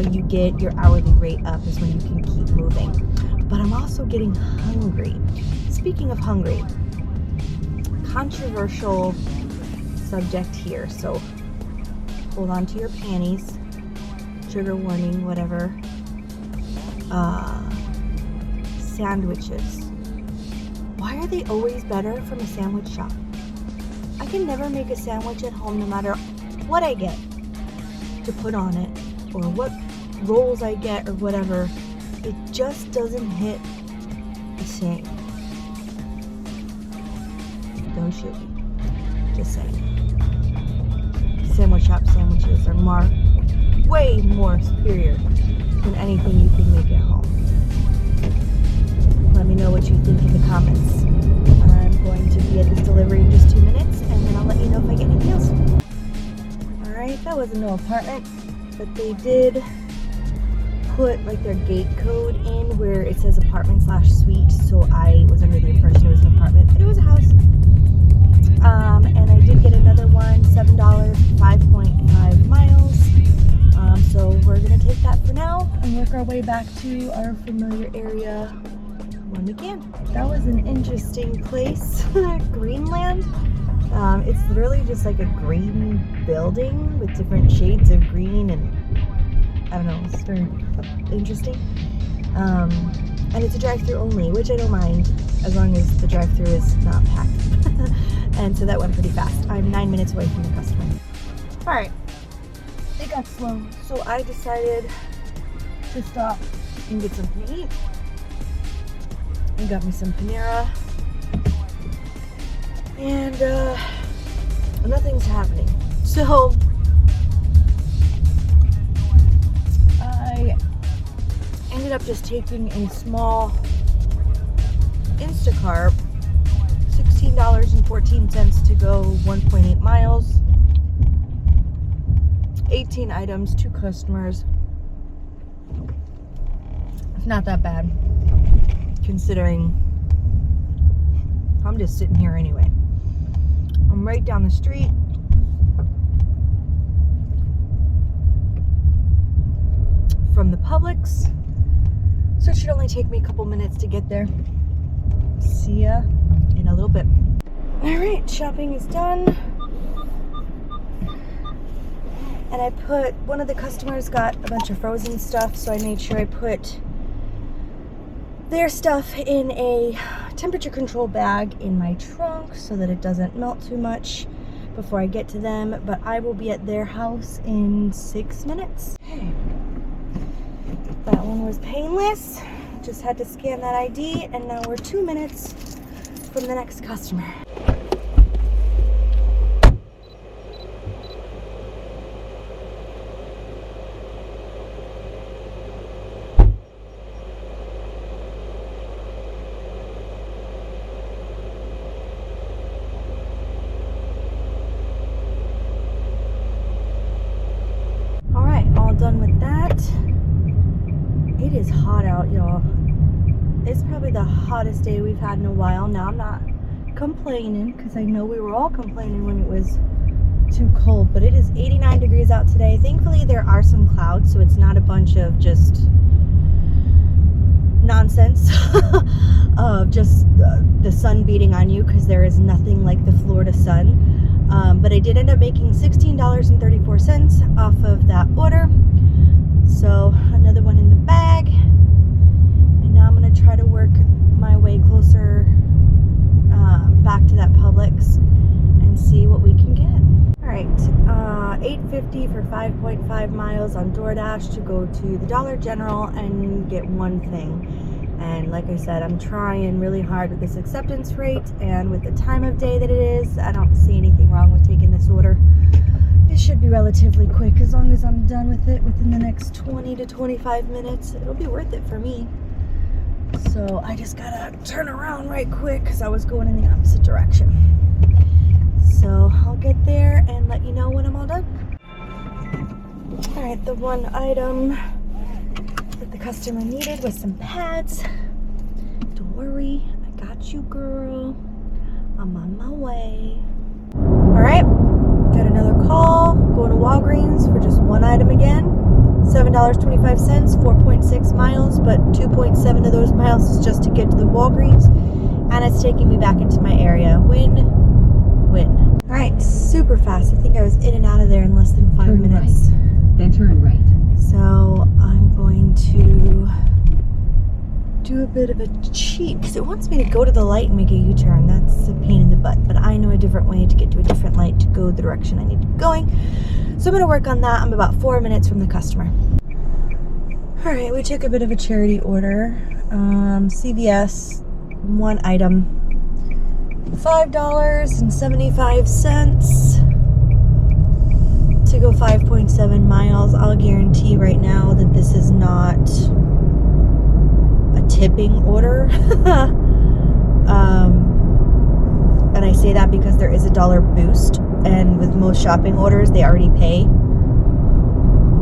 how you get your hourly rate up, is when you can keep moving. But I'm also getting hungry. Speaking of hungry, controversial subject here, so hold on to your panties. Trigger warning, whatever. Sandwiches. Why are they always better from a sandwich shop? I can never make a sandwich at home no matter what I get to put on it or what rolls I get or whatever. It just doesn't hit the same. Don't shoot me. Just saying. Sandwich shop sandwiches are way more superior than anything you can make at home. Let me know what you think in the comments. I'm going to be at this delivery in just 2 minutes, and then I'll let you know if I get anything else. Alright, that was a no apartment, but they did put like their gate code in where it says apartment/suite, so I was under the impression it was an apartment, but it was a house. And I did get another one, $7, 5.5 miles. So we're gonna take that for now and work our way back to our familiar area when we can. That was an interesting place, Greenland. It's literally just like a green building with different shades of green, and I don't know, it's very interesting. And it's a drive-through only, which I don't mind as long as the drive-through is not packed. And so that went pretty fast. I'm 9 minutes away from the customer. All right, it got slow, so I decided to stop and get something to eat. I got me some Panera, and nothing's happening. So I ended up just taking a small Instacart, $16.14 to go 1.8 miles, 18 items, 2 customers. It's not that bad, considering I'm just sitting here anyway. I'm right down the street. From the Publix, so it should only take me a couple minutes to get there. See ya in a little bit. All right, shopping is done. And I put, one of the customers got a bunch of frozen stuff, so I made sure I put their stuff in a temperature control bag in my trunk so that it doesn't melt too much before I get to them. But I will be at their house in 6 minutes. Okay. That one was painless. Just had to scan that ID, and now we're 2 minutes from the next customer. All right, all done with that. It is hot out, y'all. It's probably the hottest day we've had in a while. Now, I'm not complaining because I know we were all complaining when it was too cold, but it is 89 degrees out today. Thankfully, there are some clouds, so it's not a bunch of just nonsense of just the sun beating on you, because there is nothing like the Florida sun. But I did end up making $16.34 off of that order. So another one in the bag, and now I'm going to try to work my way closer back to that Publix and see what we can get. All right, $8.50 for 5.5 miles on DoorDash to go to the Dollar General and get one thing. And like I said, I'm trying really hard with this acceptance rate, and with the time of day that it is, I don't see anything wrong with taking this order. It should be relatively quick. As long as I'm done with it within the next 20 to 25 minutes, it'll be worth it for me. So I just gotta turn around right quick because I was going in the opposite direction. So I'll get there and let you know when I'm all done. All right, the one item that the customer needed was some pads. Don't worry, I got you, girl. I'm on my way. All right. Got another call, going to Walgreens for just one item again, $7 $16.25, 4.6 miles, but 2.7 of those miles is just to get to the Walgreens, and it's taking me back into my area. Win. All right, super fast. I think I was in and out of there in less than 5 minutes. Right. Then turn right. So I'm going to do a bit of a cheat because it wants me to go to the light and make a U-turn. That's a pain in the butt, but I know a different way to get to a different light to go the direction I need to be going. So I'm going to work on that. I'm about 4 minutes from the customer. All right, we took a bit of a charity order. CVS, one item, $5.75 to go 5.7 miles. I'll guarantee right now that this is not a tipping order. And I say that because there is a $1 boost, and with most shopping orders they already pay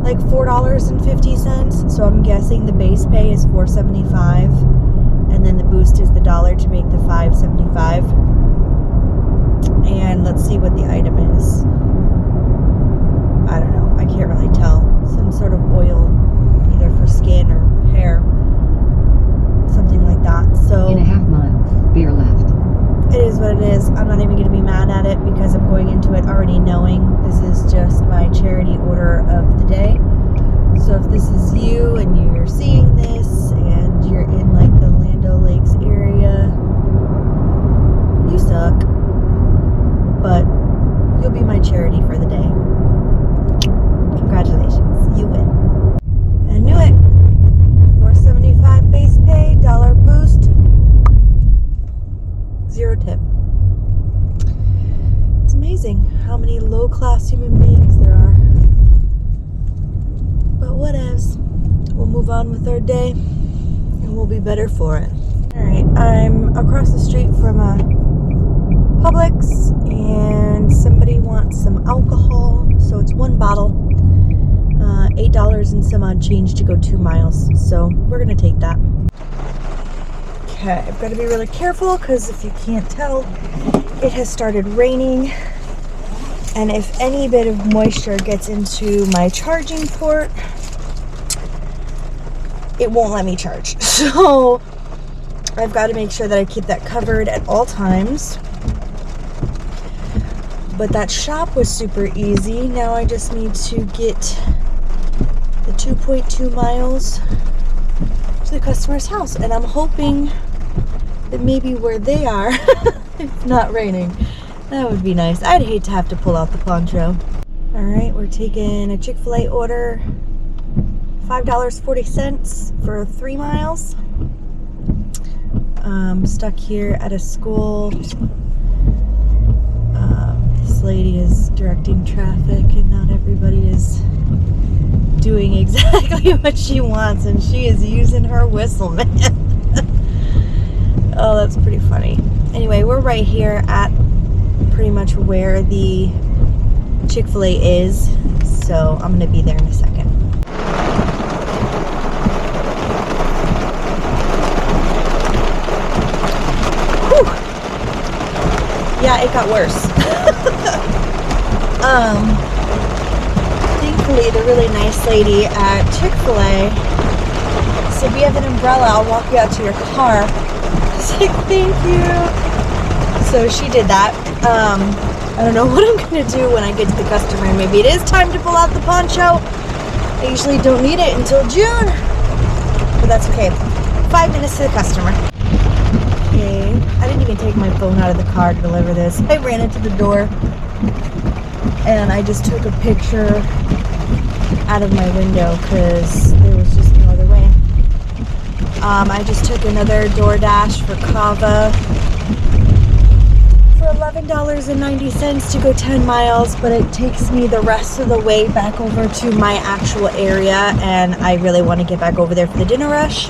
like $4.50, so I'm guessing the base pay is $4.75 and then the boost is the $1 to make the $5.75. And let's see what the item is. I don't know, I can't really tell. Some sort of oil, either for skin or hair, something like that. So in a half mile, veer left. it is what it is. I'm not even going to be mad at it because I'm going into it already knowing this is just my charity order of the day. So if this is you and you're seeing this and you're in like the Lando Lakes area, you suck. But you'll be my charity for the day. Congratulations, you win. I knew it. $4.75 base pay, $1 boost, 0 tip. It's amazing how many low-class human beings there are. But whatevs. We'll move on with our day and we'll be better for it. Alright, I'm across the street from a Publix and somebody wants some alcohol. So it's one bottle, $8 and some odd change to go 2 miles. So we're going to take that. Okay, I've got to be really careful because if you can't tell, it has started raining, and if any bit of moisture gets into my charging port, it won't let me charge. So I've got to make sure that I keep that covered at all times. But that shop was super easy. Now I just need to get the 2.2 miles to the customer's house, and I'm hoping that maybe where they are it's not raining. That would be nice. I'd hate to have to pull out the poncho. All right, we're taking a Chick-fil-A order, $5.40 for 3 miles. Stuck here at a school. This lady is directing traffic and not everybody is doing exactly what she wants, and she is using her whistle, man. Oh, that's pretty funny. Anyway, we're right here at pretty much where the Chick-fil-A is, so I'm gonna be there in a second. Whew. Yeah, it got worse. Thankfully, the really nice lady at Chick-fil-A said, "We have an umbrella, I'll walk you out to your car." I was like, "Thank you." So she did that. I don't know what I'm going to do when I get to the customer. Maybe it is time to pull out the poncho. I usually don't need it until June, but that's okay. 5 minutes to the customer. Okay, I didn't even take my phone out of the car to deliver this. I ran into the door and I just took a picture out of my window because there was just no other way. I just took another DoorDash for Kava for $11.90 to go 10 miles, but it takes me the rest of the way back over to my actual area, and I really want to get back over there for the dinner rush.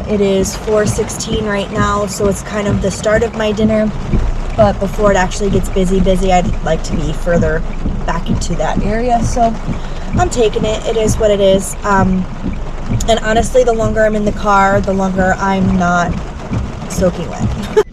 It is 4:16 right now, so it's kind of the start of my dinner, but before it actually gets busy, I'd like to be further back into that area, so I'm taking it. It is what it is. And honestly, the longer I'm in the car, the longer I'm not soaking wet.